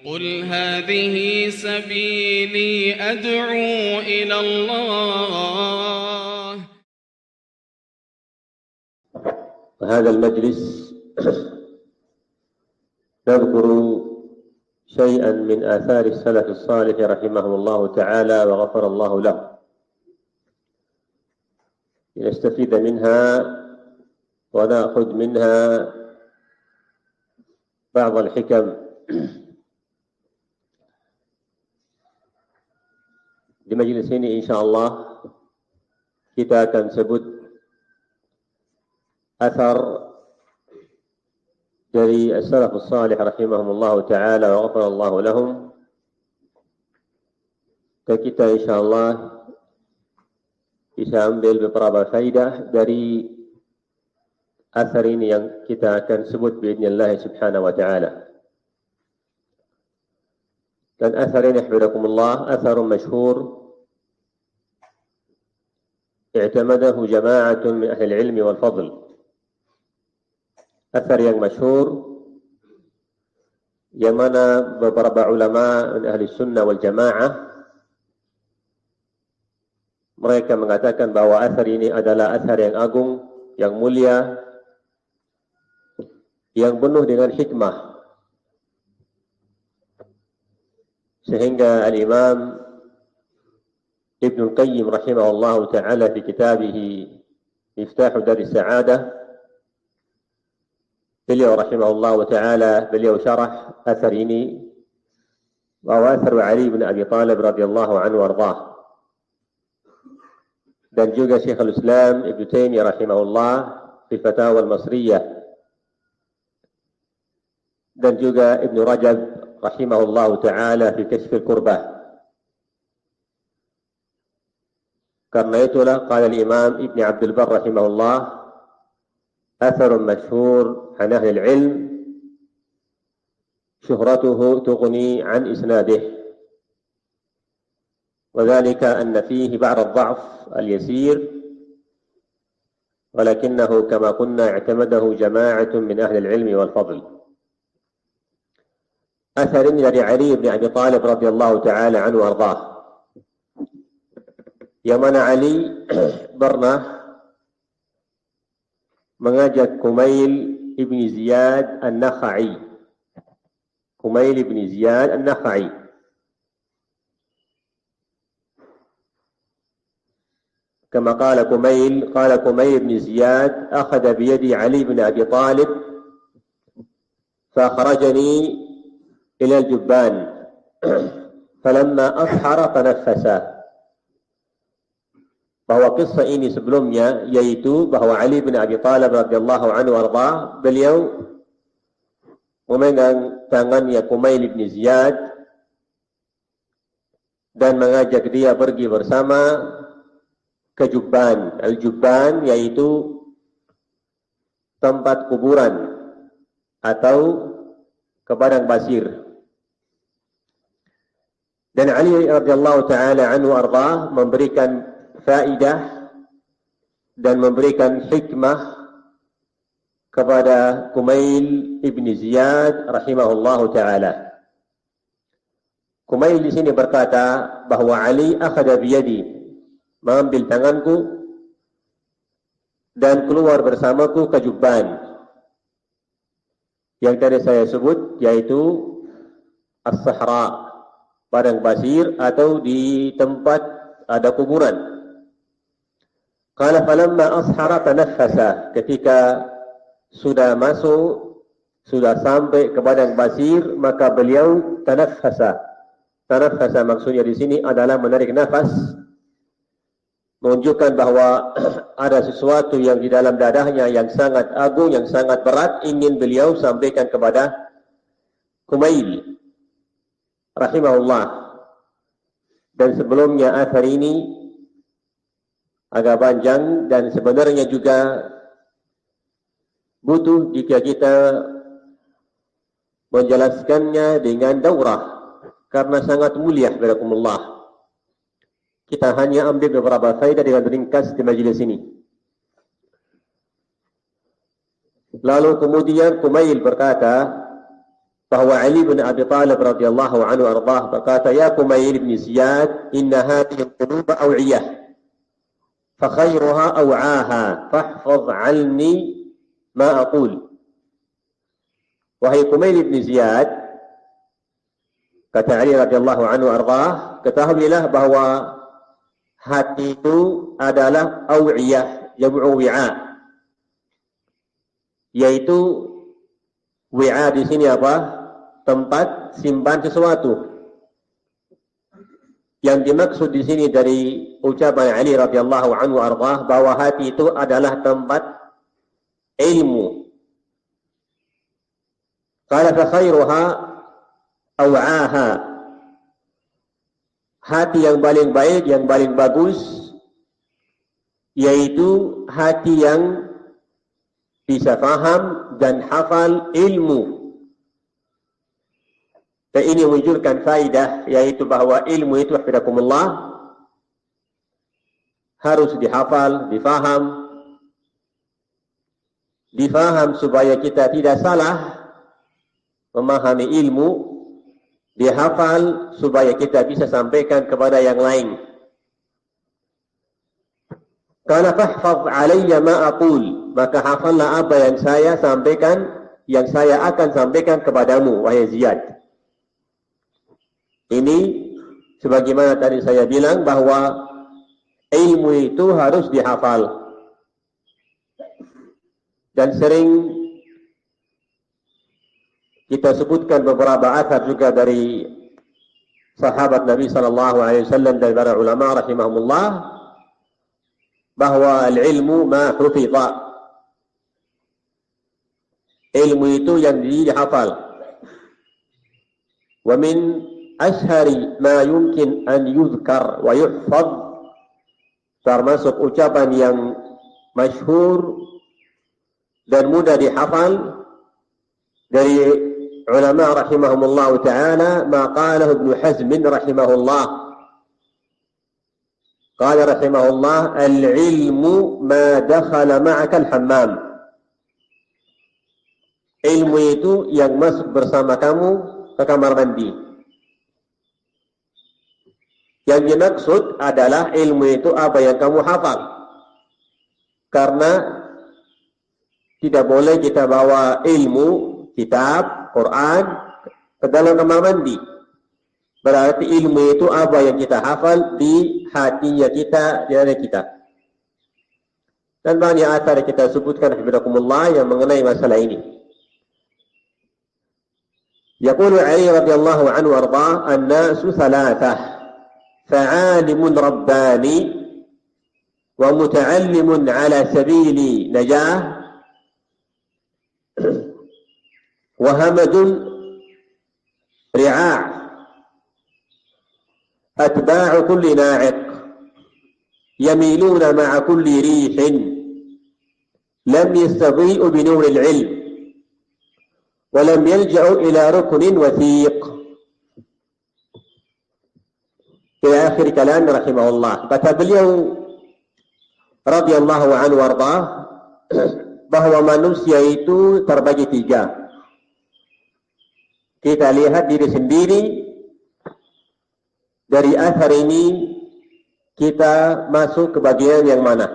قل هذه سبيلي أدعو إلى الله. هذا المجلس نذكر شيئا من آثار السلف الصالح رحمهم الله تعالى وغفر الله له، لنستفيد منها ونأخذ منها بعض الحكم. Di majelis ini insyaallah kita akan sebut athar dari as-salafus salih rahimahumullah ta'ala wa ghafarallahu lahum, dan kita insyaallah bisa ambil beberapa faidah dari athar ini yang kita akan sebut biidznillah subhanahu wa ta'ala. Dan athar ini hafidhakumullah atharun masyhur i'tamadahu jama'atun min ahli al-ilmi wal fadl. Athar yang masyhur yang mana beberapa ulama min ahli sunnah wal jamaah mereka mengatakan bahwa athar ini adalah athar yang agung, yang mulia, yang penuh dengan hikmah. Sehingga al-Imam Ibn Al-Qayyim rahimahullah ta'ala di kitabih Miftahu Daris Sa'adah, beliau rahimahullah ta'ala beliau syarah athar ini bahwa athar Ali bin Abi Talib radhiyallahu anhu warḍah. Dan juga Syekhul Islam Ibn Taimiyah rahimahullah fi Fatawa al-Masriyah, dan juga Ibn Rajab rahimahullah ta'ala fi Kashf al-Kurbah. Karena itulah qala al-Imam Ibn Abdul Barr rahimahullah atharun masyhur an ahli al-ilm syuhratuhu tughni an isnadih, وذلك أن فيه بعض الضعف اليسير ولكنه كما قلنا اعتمده جماعة من أهل العلم والفضل. أثر dari Ali bin Abi Talib radhiyallahu ta'ala anhu warḍah, yang mana Ali pernah mengajak Kumail ibn Ziyad an-Nakha'i. Kumail ibn Ziyad an-Nakha'i كما قال كميل بن زياد أخذ بيدي علي بن أبي طالب فأخرجني إلى الجبان فلما أسحر تنفس. Bahwa kisah ini sebelumnya yaitu bahwa Ali bin Abi Talib radhiyallahu anhu warḍah beliau memegang tangannya Kumail bin Ziyad dan mengajak dia pergi bersama ke Jubban. Al-Jubban yaitu tempat kuburan atau ke padang pasir. Dan Ali radhiyallahu ta'ala anhu arḍah memberikan faidah dan memberikan hikmah kepada Kumail ibn Ziyad rahimahullahu ta'ala. Kumail di sini berkata bahwa Ali akhadha biyadi, mengambil tanganku dan keluar bersamaku ke Jubban yang tadi saya sebut, yaitu As-Sahra, padang pasir atau di tempat ada kuburan. Qala falamma ashara tanaffasa, ketika sudah masuk, sudah sampai ke padang pasir, maka beliau tanaffasa. Tanaffasa maksudnya di sini adalah menarik nafas, menunjukkan bahwa ada sesuatu yang di dalam dadahnya yang sangat agung, yang sangat berat, ingin beliau sampaikan kepada Kumail rahimahullah. Dan sebelumnya athar ini agak panjang dan sebenarnya juga butuh jika kita menjelaskannya dengan daurah karena sangat mulia barakumullah. Kita hanya ambil beberapa faedah dengan ringkas di majelis ini. Lalu kemudian Kumail berkata bahwa Ali bin Abi Talib radhiyallahu anhu ardhah berkata, ya Kumail bin Ziyad, inna hadhihi al-qulub aw'iyah fa khairuha aw'aha fahfaz 'anni ma aqul. Wahai Kumail bin Ziyad, kata Ali radhiyallahu anhu ardhah, ketahuilah bahwa hati itu adalah aw'iyah, jam'u wi'a, yaitu wi'a di sini apa? Tempat simpan sesuatu. Yang dimaksud di sini dari ucapan Ali radhiyallahu anhu ardhah bahwa hati itu adalah tempat ilmu. Qala fa khairuha aw'aha. Hati yang paling baik, yang paling bagus, yaitu hati yang bisa faham dan hafal ilmu. Dan ini menunjukkan faidah, yaitu bahwa ilmu itu hafizakumullah harus dihafal, difaham supaya kita tidak salah memahami ilmu, dihafal supaya kita bisa sampaikan kepada yang lain. Kana fahfaz alayya ma aqul, maka hafallah apa yang saya sampaikan, yang saya akan sampaikan kepadamu, wahai Ziyad. Ini sebagaimana tadi saya bilang bahwa ilmu itu harus dihafal. Dan sering kita sebutkan beberapa athar juga dari sahabat Nabi sallallahu alaihi wasallam dan para ulama rahimahumullah bahwa al-ilmu ma hufidha. Ilmu itu yang dihafal. Wa min ashari ma yumkin an yuzkar wa yuhfaz, termasuk ucapan yang masyhur dan mudah dihafal dari ulama rahimahumullah ta'ala, ma qalahu Ibn Hazm rahimahullah. Qala rahimahullah, al-ilmu ma dakhala ma'aka al-hammam. Ilmu itu yang masuk bersama kamu ke kamar mandi. Yang dimaksud adalah ilmu itu apa yang kamu hafal. Karena tidak boleh kita bawa ilmu, kitab, Quran ke dalam kamar mandi. Berarti ilmu itu apa yang kita hafal di hatinya kita, di hati kita. Dan banyak athar kita sebutkan hafizakumullah yang mengenai masalah ini. Yaqulu Ali radhiyallahu anhu warḍah, an-nasu thalathah. فعالم رباني ومتعلم على سبيل نجاة وهمج رعاع أتباع كل ناعق يميلون مع كل ريح لم يستضيئوا بنور العلم ولم يلجأوا إلى ركن وثيق. Di akhir kalam rahimahullah, kata beliau radhiyallahu anhu warḍah bahwa manusia itu terbagi tiga. Kita lihat diri sendiri, dari athar ini kita masuk ke bagian yang mana.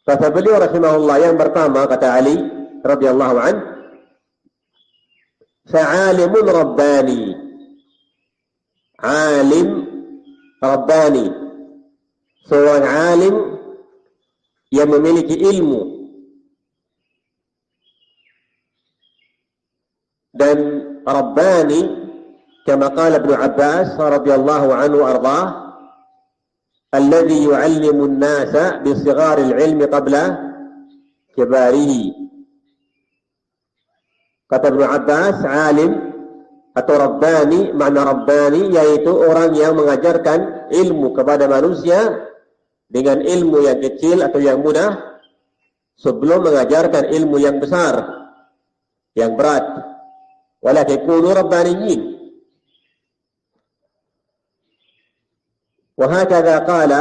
Kata beliau rahimahullah, yang pertama kata Ali radhiyallahu anhu, fa'alimun rabbani. Alim Rabbani, seorang alim yang memiliki ilmu. Dan Rabbani, kama qala Ibn Abbas radhiyallahu anhu ardhah, alladhi yu'allimu an-nasa bi sighar al-ilmi qabla kibarihi. Kata Ibn Abbas, alim atau Rabbani, makna Rabbani yaitu orang yang mengajarkan ilmu kepada manusia dengan ilmu yang kecil atau yang mudah sebelum mengajarkan ilmu yang besar, yang berat. Walakin kunu rabbaniyin. وهكذا قال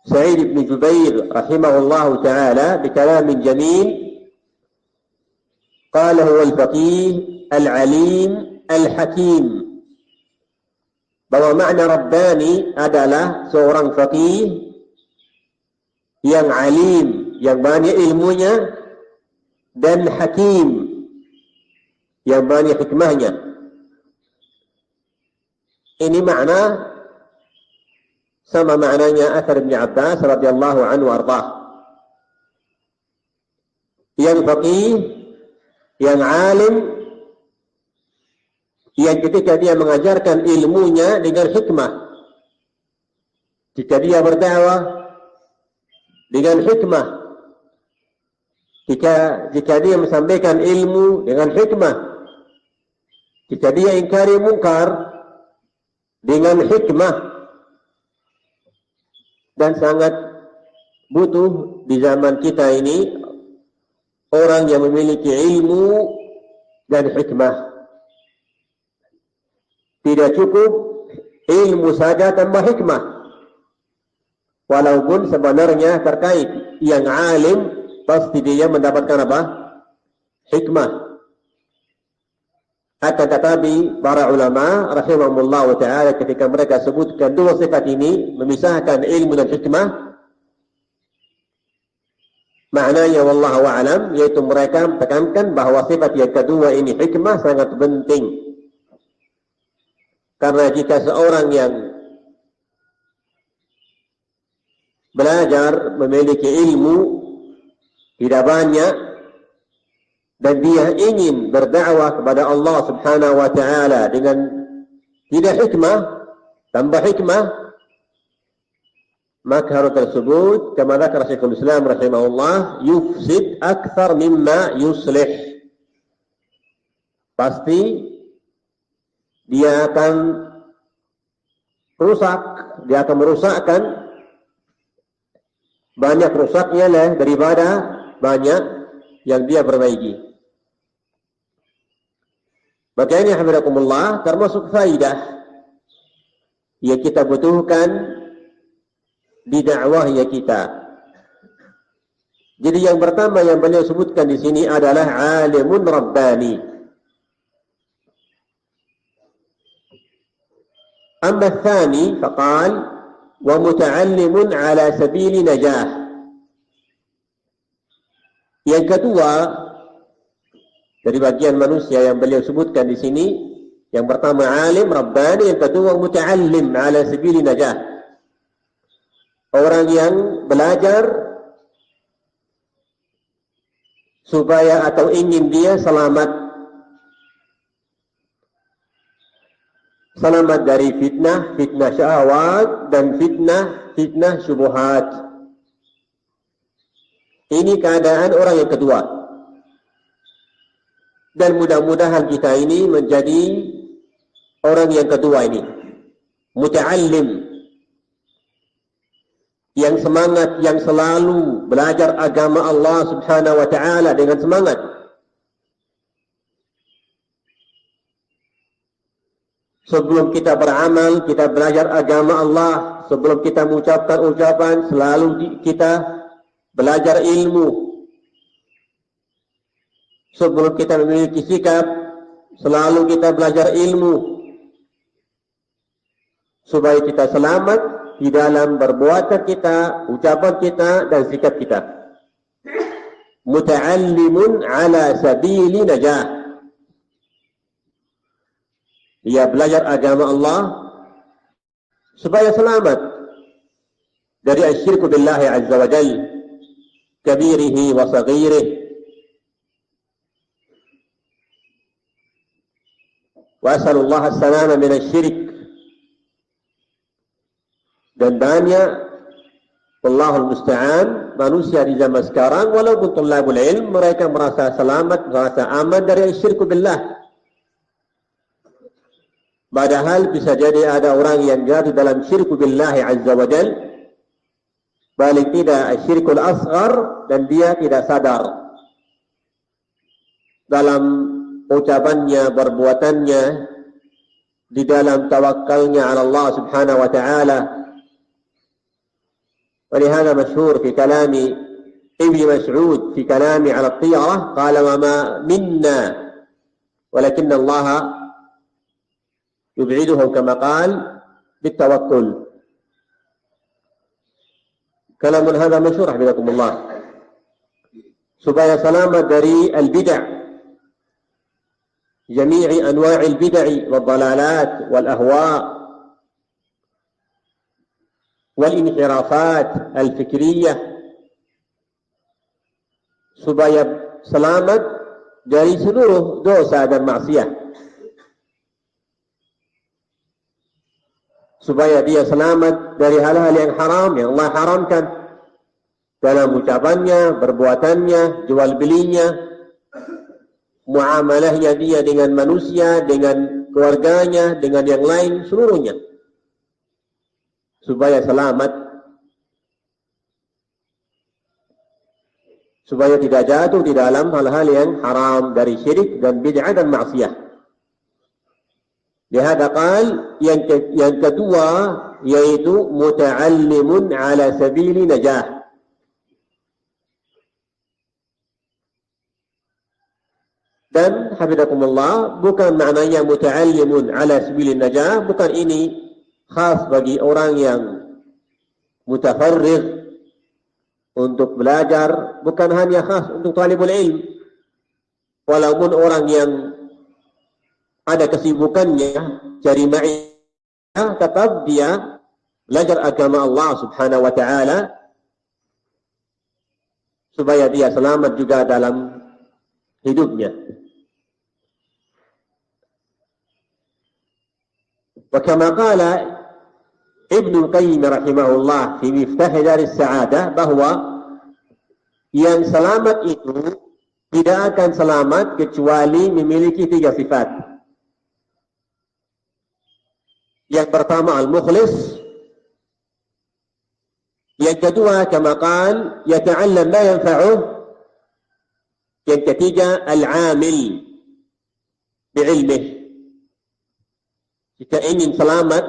سعيد بن جبير رحمه الله تعالى بكلام جميل Qala huwa al-faqih al-alim al-hakim. Bahwa makna Rabbani adalah seorang faqih yang alim, yang banyak ilmunya, dan hakim, yang banyak hikmahnya. Ini makna sama maknanya athar Ibn Abbas radhiyallahu anhu warḍah. Yang faqih, yang alim, yang ketika dia mengajarkan ilmunya dengan hikmah, jika dia berdakwah dengan hikmah, jika dia menyampaikan ilmu dengan hikmah, jika dia ingkari mungkar dengan hikmah, dan sangat butuh di zaman kita ini orang yang memiliki ilmu dan hikmah. Tidak cukup ilmu saja tambah hikmah. Walaupun sebenarnya terkait yang alim pasti dia mendapatkan apa? Hikmah. Akan tetapi para ulama rahimahumullah ta'ala ketika mereka sebutkan dua sifat ini, memisahkan ilmu dan hikmah, maknanya wallahu a'lam, yaitu mereka tekankan bahawa sifat yang kedua ini, hikmah, sangat penting. Karena jika seorang yang belajar, memiliki ilmu tidak banyak, dan dia ingin berdakwah kepada Allah subhanahu wa ta'ala dengan tidak hikmah, tambah hikmah, maka hal tersebut kama dzakara Syekhul Islam rahimahullah yufsid akthar mimma yuslih. Pasti dia akan rusak, dia akan merusakkan, banyak rusaknya lah daripada banyak yang dia perbaiki. Maka ini hafizakumullah termasuk faidah yang kita butuhkan di dakwahnya kita. Jadi yang pertama yang beliau sebutkan di sini adalah alimun rabbani. Amma tsani faqal wa muta'allimun ala sabili najah. Yang kedua dari bagian manusia yang beliau sebutkan di sini, yang pertama alim rabbani, yang kedua muta'allim ala sabili najah. Orang yang belajar supaya atau ingin dia selamat dari fitnah syahwat dan fitnah syubhat. Ini keadaan orang yang kedua. Dan mudah-mudahan kita ini menjadi orang yang kedua ini, muta'allim, yang semangat, yang selalu belajar agama Allah subhanahu wa ta'ala dengan semangat. Sebelum kita beramal, kita belajar agama Allah. Sebelum kita mengucapkan ucapan, selalu kita belajar ilmu. Sebelum kita memiliki sikap, selalu kita belajar ilmu. Supaya kita selamat di dalam perbuatan kita, ucapan kita, dan sikap kita. Muta'allimun ala sabili najah. Dia belajar agama Allah supaya selamat dari asyirku billahi azza wa jal, kabirihi wa saghirih. Wa as'alullah as-salama min asy-syirk. Dan banyak, wallahul musta'an, manusia di zaman sekarang walaupun tulabul ilm, mereka merasa selamat, merasa aman dari asyirku billah. Padahal bisa jadi ada orang yang jatuh dalam syirku billahi azza wa jal, balik tidak asyirkul asghar, dan dia tidak sadar dalam ucapannya, perbuatannya, di dalam tawakkalnya ala Allah subhanahu wa ta'ala. Walihada masyhur fi kalami ابن مسعود في كلامه على الطيرة قال وما منا ولكن الله يبعدهم كما قال بالتوكل. كلام هذا مشهور حفظكم الله. Supaya selamat dari al-bid'ah, jami'i anwa' al-bid'ah wal dalalat wal ahwa' wal inhirafat al-fikriyah, supaya selamat dari seluruh dosa dan maksiat, supaya dia selamat dari hal-hal yang haram yang Allah haramkan dalam ucapannya, perbuatannya, jual belinya, muamalahnya dia dengan manusia, dengan keluarganya, dengan yang lain, seluruhnya. Supaya selamat, supaya tidak jatuh di dalam hal-hal yang haram dari syirik dan bid'ah dan maksiat. Lihada qal, yang kedua yaitu muta'allimun ala sabili najah. Dan hafizakumullah, bukan maknanya muta'allimun ala sabilin najah, bukan ini khas bagi orang yang mutafarrigh untuk belajar, bukan hanya khas untuk talibul ilm. Walaupun orang yang ada kesibukannya cari ma'iyah, tetap dia belajar agama Allah subhanahu wa ta'ala supaya dia selamat juga dalam hidupnya. وكما قال ابن القيم رحمه الله في مفتاح دار السعادة, bahwa yang selamat itu tidak akan selamat kecuali memiliki 3 sifat. Yang pertama al-mukhlis, yang kedua kama qal yata'allam ma yanfa'uh, yang ketiga al-amil bi'ilmih. Jika ingin selamat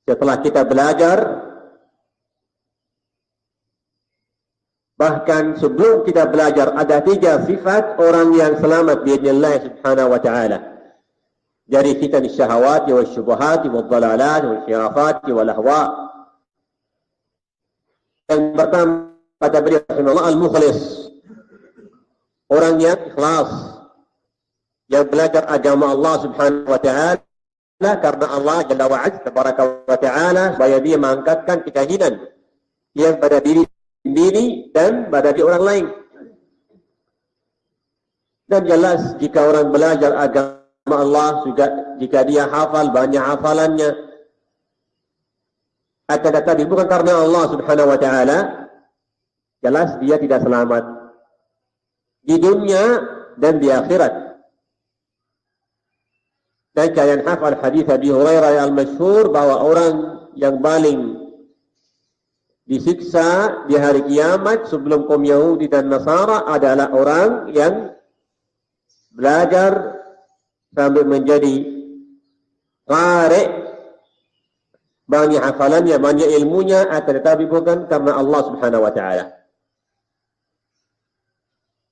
setelah kita belajar, bahkan sebelum kita belajar, ada 3 sifat orang yang selamat biidznillah subhanahu wa ta'ala dari fitan syahawat wal syubhat wal dalalat wal khilafat wal ahwa. Yang pertama kata beliau rahimahullah al-mukhlis, orang yang ikhlas, yang belajar agama Allah subhanahu wa ta'ala karena Allah Jalla wa'ala tabaraka wa ta'ala, supaya dia mengangkatkan keyakinan yang pada diri sendiri dan pada diri orang lain. Dan jelas jika orang belajar agama Allah, juga jika dia hafal banyak hafalannya, akan tetapi bukan karena Allah subhanahu wa ta'ala, jelas dia tidak selamat di dunia dan di akhirat. Dan kalian hafal hadis Abi Hurairah al-masyhur, bahwa orang yang paling disiksa di hari kiamat sebelum kaum Yahudi dan Nasara adalah orang yang belajar sampai menjadi qari, banyak hafalannya, banyak ilmunya, akan tetapi bukan karena Allah subhanahu wa ta'ala.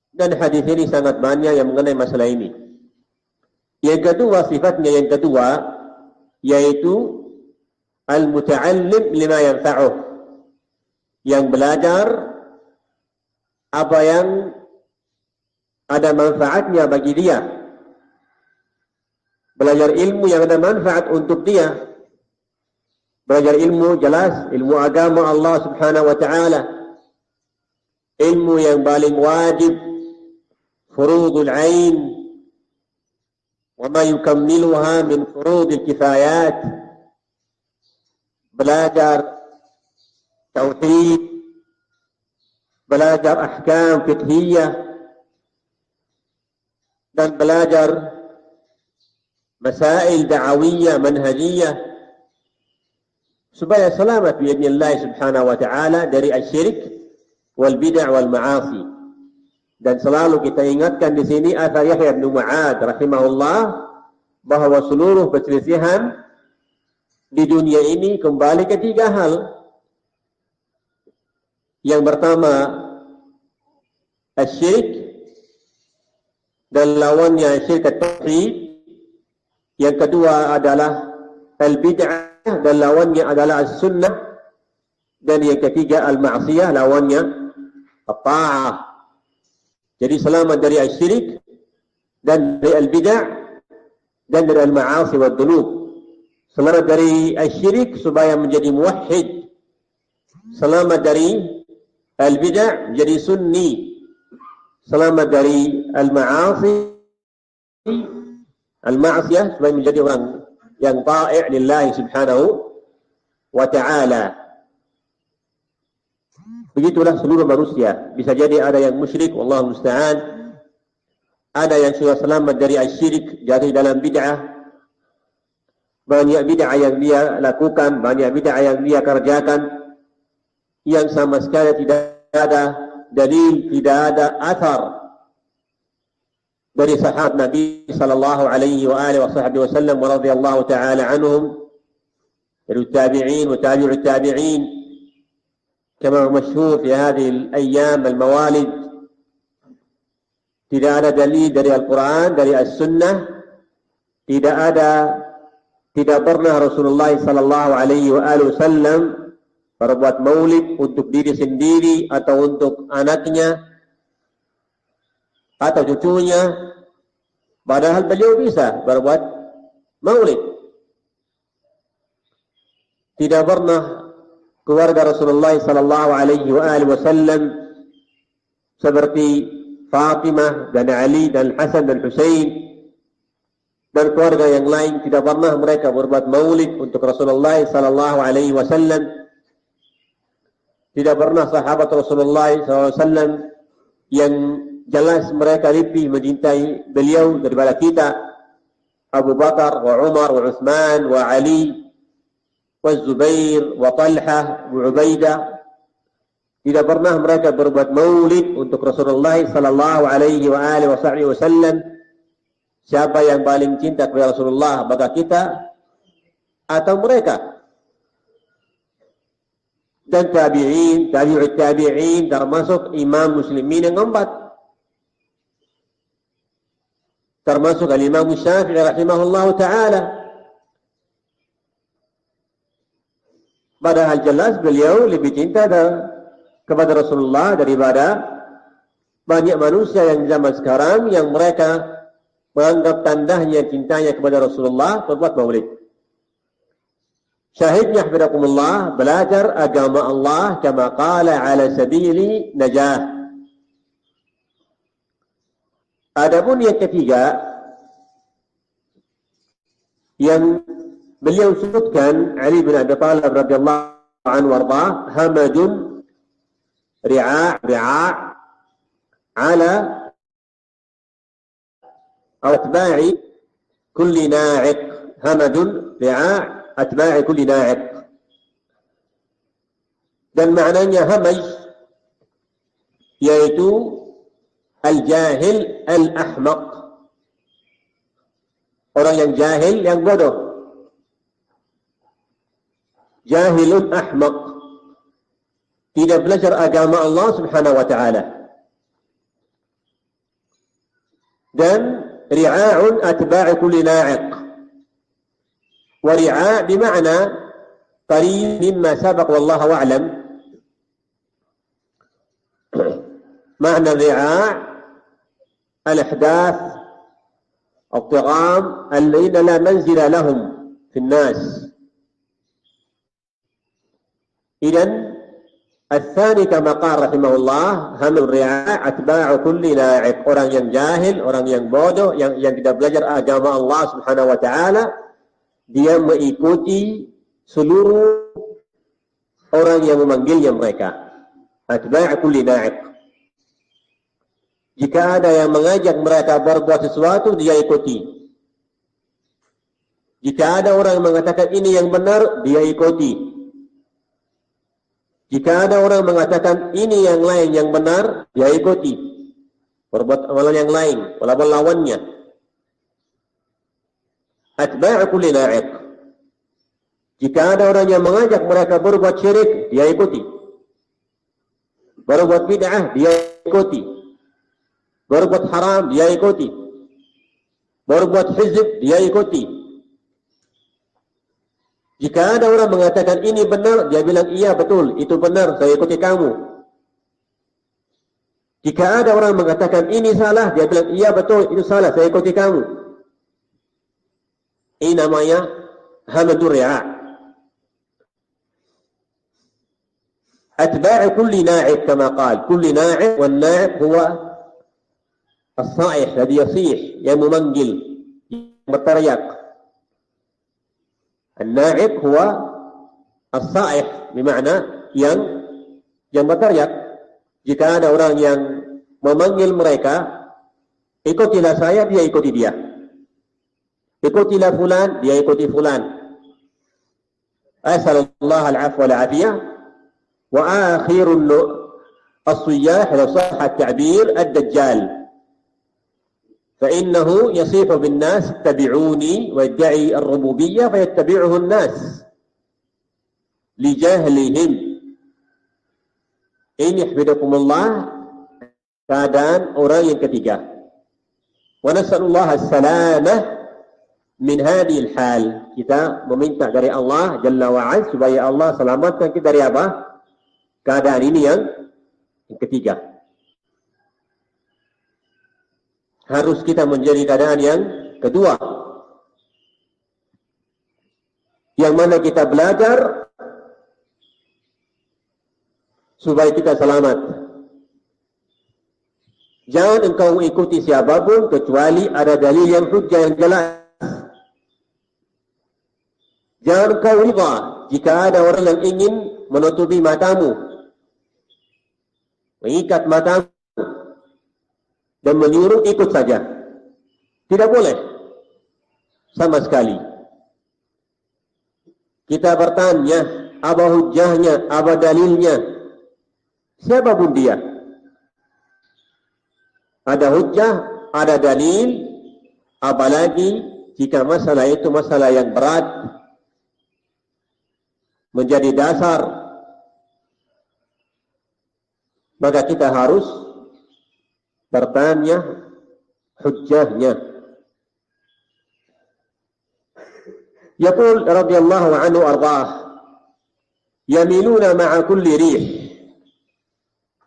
Dan hadis ini sangat banyak yang mengenai masalah ini. Yang kedua, sifatnya yang kedua yaitu al-muta'allim lima yanfa'uh, yang belajar apa yang ada manfaatnya bagi dia, belajar ilmu yang ada manfaat untuk dia. Belajar ilmu jelas, ilmu agama Allah subhanahu wa ta'ala, ilmu yang paling wajib, furudul ain, وما يكملها من فروض الكفايات. Belajar tauhid, belajar ahkam fiqhiyah, dan belajar masail da'awiyah manhajiyah, supaya selamat biidznillah subhanahu wa ta'ala dari asyirik wal bid'ah wal ma'asi. Dan selalu kita ingatkan di sini asal Yahya bin Mu'ad rahimahullah, bahwa seluruh perselisihan di dunia ini kembali ke 3 hal. Yang pertama asyirik dan lawannya syirik tauhid. Yang kedua adalah al-bid'ah dan lawannya adalah as-sunnah. Dan yang ketiga al-ma'siyah, lawannya at-ta'ah. Jadi selamat dari asyirik dan dari al-bid'ah dan dari al-ma'asi wa dhunub. Selamat dari asyirik supaya menjadi muwahhid. Selamat dari al-bid'ah menjadi sunni. Selamat dari al-ma'asi, al-ma'siyah supaya menjadi orang yang ta'i' lillahi subhanahu wa ta'ala. Begitulah seluruh manusia. Bisa jadi ada yang musyrik, wallahu musta'an. Ada yang sudah selamat dari asyirik, jatuh dalam bid'ah. Banyak bid'ah yang dia lakukan, banyak bid'ah yang dia kerjakan, yang sama sekali tidak ada dalil, tidak ada athar dari sahabat Nabi sallallahu alaihi wa alihi wasallam wa radhiyallahu ta'ala anhum, dari tabi'in wa tabi'ut tabi'in. كما مشهور في هذه الأيام الموالد. Tidak ada dalil dari Al-Quran, dari As-Sunnah. Tidak pernah Rasulullah sallallahu alaihi wasallam berbuat maulid untuk diri sendiri atau untuk anaknya atau cucunya. Padahal beliau bisa berbuat maulid. Tidak pernah keluarga Rasulullah sallallahu alaihi wasallam seperti Fatimah dan Ali dan Hasan dan Husain dan keluarga yang lain, tidak pernah mereka berbuat maulid untuk Rasulullah sallallahu alaihi wasallam. Tidak pernah sahabat Rasulullah sallallahu alaihi wasallam yang jelas mereka lebih mencintai beliau daripada kita, Abu Bakar wa Umar wa Uthman wa Ali والزبير وطلحة وعبيدة. Tidak pernah mereka berbuat maulid untuk Rasulullah sallallahu alaihi wa alihi wasallam. Siapa yang paling cinta kepada Rasulullah, maka kita atau mereka. Dan tabi'in, tabi'ut tabi'in, termasuk imam muslimin yang keempat, termasuk al-Imam Syafi'i rahimahullahu ta'ala. Padahal jelas beliau lebih cinta kepada Rasulullah daripada banyak manusia yang zaman sekarang yang mereka menganggap tandanya cintanya kepada Rasulullah berbuat maulid. Syahidnya hafizakumullah, belajar agama Allah kama qala ala sabili najah. Adapun yang ketiga yang beliau sebutkan, Ali bin Abi Thalib radhiyallahu anhu warḍah, hamadun ri'a' ala atba'i kulli na'iq. Hamadun ri'a' atba'i kulli na'iq. Dan maknanya hamaj yaitu al-jahil al-ahmaq, orang yang jahil, yang bodoh. Jahilun ahmaq, tidak belajar agama Allah subhanahu wa ta'ala. Dan ri'a'un atba'i kulli na'iq. Wa ri'a' bima'na qarib mimma sabaq wallahu a'lam. Ma'na ri'a' al-ihdath al-tigham alladhina la manzila lahum fi an-nas. Idan al-thani kama qala rahimahullah, hamil ri'a' atba'u kulli na'iq, orang yang jahil, orang yang bodoh, yang tidak belajar agama Allah subhanahu wa ta'ala, dia mengikuti seluruh orang yang memanggilnya mereka. Atba'u kulli na'iq. Jika ada yang mengajak mereka berbuat sesuatu, dia ikuti. Jika ada orang yang mengatakan ini yang benar, dia ikuti. Jika ada orang mengatakan ini yang lain yang benar, dia ikuti. Berbuat amalan yang lain, walaupun lawannya. Atba'u kulli na'iq. Jika ada orang yang mengajak mereka berbuat syirik, dia ikuti. Berbuat bid'ah, dia ikuti. Berbuat haram, dia ikuti. Berbuat hizb, dia ikuti. Jika ada orang mengatakan ini benar, dia bilang iya betul, itu benar, saya ikuti kamu. Jika ada orang mengatakan ini salah, dia bilang iya betul, itu salah, saya ikuti kamu. Ini namanya hamadur ri'a. Atba'u kulli na'ib kama qal. Kulli na'ib, wal na'ib huwa as-sa'ih, alladhi yasih, yang memanggil, yang berteriak. An-na'ib huwa as-sa'ih, bermakna yang berteriak. Jika ada orang yang memanggil mereka, ikutilah saya, dia ikuti dia. Ikutilah fulan, dia ikuti fulan. Asallallahu al-afwa wal-afiyah. Wa akhirul as-siyah, law sahha at-ta'bir, ad-dajjal. فإنه يصيح بالناس اتبعوني ويدعي الربوبية فيتبعه الناس لجهلهم. Ini hafidhakumullah, keadaan orang yang ketiga. Wa nas'alullah as-salamah min hadhil hal. Kita meminta dari Allah Jalla wa Azza supaya Allah selamatkan kita dari apa? Keadaan ini yang ketiga. Harus kita menjadi keadaan yang kedua, yang mana kita belajar supaya kita selamat. Jangan engkau ikuti siapapun kecuali ada dalil yang hujjah yang jelas. Jangan engkau riba jika ada orang yang ingin menutupi matamu, mengikat matamu dan menyuruh ikut saja. Tidak boleh sama sekali. Kita bertanya, apa hujjahnya, apa dalilnya? Siapapun dia, ada hujjah, ada dalil, apalagi jika masalah itu masalah yang berat, menjadi dasar, maka kita harus bertanya hujjahnya. Yaqul radhiyallahu anhu ardhah, yamiluna ma'a kulli rih.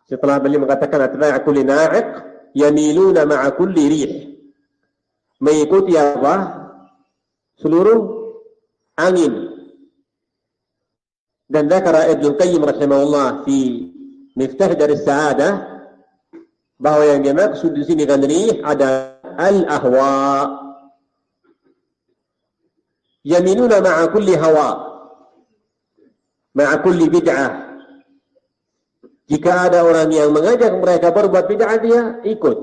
Setelah beliau mengatakan atba'a kulli na'iq, yamiluna ma'a kulli rih, mengikuti apa? Seluruh angin. Dan dzakara Ibnu Qayyim rahimahullah fi Miftah Daris Sa'adah bahwa yang dimaksud di sini dengan rih ada al-ahwa. Yamiluna ma'a kulli hawa, ma'a kulli bid'ah. Jika ada orang yang mengajak mereka berbuat bid'ah, dia ikut.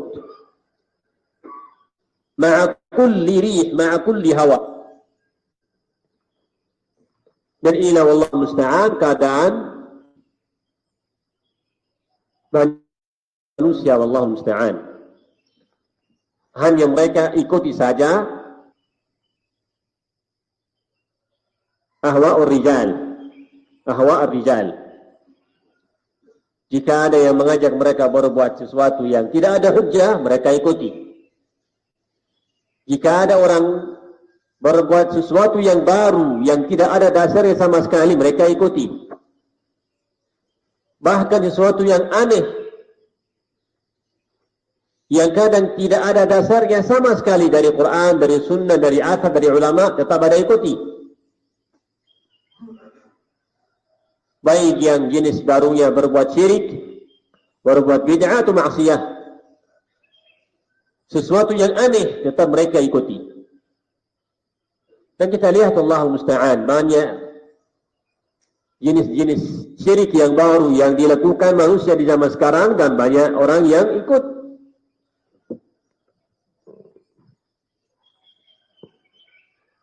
Ma'a kulli rih, ma'a kulli hawa. Dan inilah wallahu musta'an keadaan manusia, wallahu musta'an. Hanya mereka ikuti saja ahwa'ur rijal, ahwa'ur rijal. Jika ada yang mengajak mereka berbuat sesuatu yang tidak ada hujjah, mereka ikuti. Jika ada orang berbuat sesuatu yang baru, yang tidak ada dasarnya sama sekali, mereka ikuti. Bahkan sesuatu yang aneh, yang kadang tidak ada dasarnya sama sekali dari Quran, dari sunnah, dari athar, dari ulama, tetap ada ikuti. Baik yang jenis barunya berbuat syirik, berbuat bid'ah atau maksiyah, sesuatu yang aneh tetap mereka ikuti. Dan kita lihat Allah musta'an, banyak jenis-jenis syirik yang baru yang dilakukan manusia di zaman sekarang, dan banyak orang yang ikut.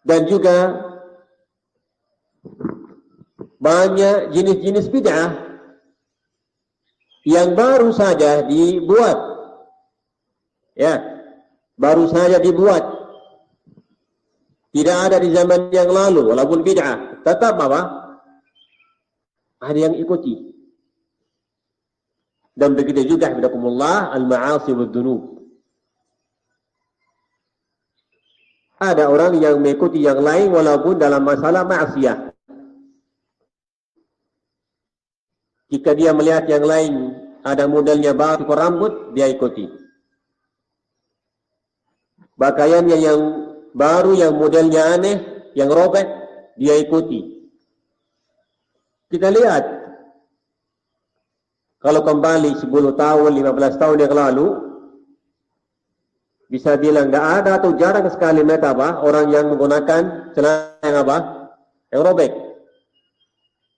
Dan juga banyak jenis-jenis bid'ah yang baru saja dibuat, ya, baru saja dibuat, tidak ada di zaman yang lalu, walaupun bid'ah, tetap apa? Ada yang ikuti. Dan begitu juga hafidhakumullah al-ma'asi wad-dzunub. Ada orang yang mengikuti yang lain walaupun dalam masalah maksiat. Jika dia melihat yang lain ada modelnya baru cukur rambut, dia ikuti. Pakaiannya yang baru, yang modelnya aneh, yang robek, dia ikuti. Kita lihat, kalau kembali 10 tahun, 15 tahun yang lalu, bisa bilang nggak ada atau jarang sekali melihat orang yang menggunakan celana yang yang robek.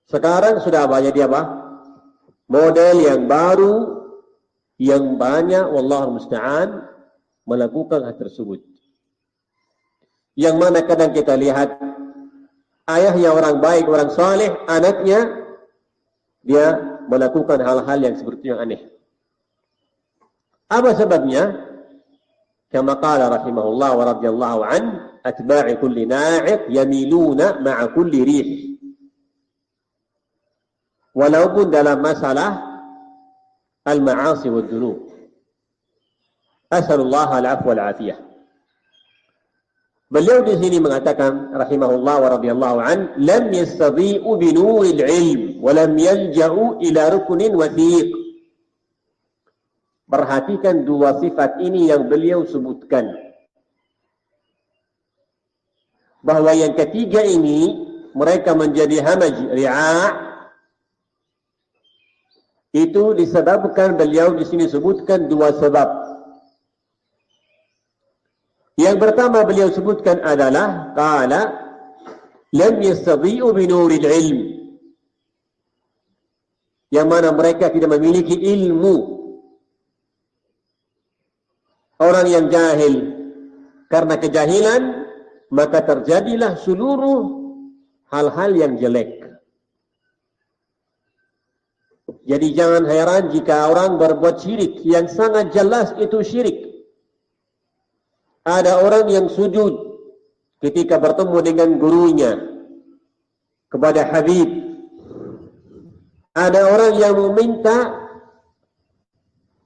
Sekarang sudah banyak dia model yang baru, yang banyak, wallahu musta'an, melakukan hal tersebut. Yang mana kadang kita lihat ayahnya orang baik, orang saleh, anaknya dia melakukan hal-hal yang seperti yang aneh. Apa sebabnya? Kama qala rahimahullah wa radhiyallahu an, atba'i kulli na'iq yamiluna ma'a kulli rih. Walaupun dalam masalah al-ma'asi wa dzunub. Asalullah al-afwa wal-afiyah. Beliau di sini mengatakan rahimahullah wa radhiyallahu an, lam yastadhi'u bi nuril ilm wa lam yalja'u ila ruknin wathiq. Perhatikan dua sifat ini yang beliau sebutkan. Bahwa yang ketiga ini mereka menjadi hamaj, ri'a', itu disebabkan beliau di sini sebutkan dua sebab. Yang pertama beliau sebutkan adalah qala lam yastadhi'u bi nuril ilm. Yang mana mereka tidak memiliki ilmu. Orang yang jahil, karena kejahilan, maka terjadilah seluruh hal-hal yang jelek. Jadi jangan heran jika orang berbuat syirik, yang sangat jelas itu syirik. Ada orang yang sujud ketika bertemu dengan gurunya kepada Habib. Ada orang yang meminta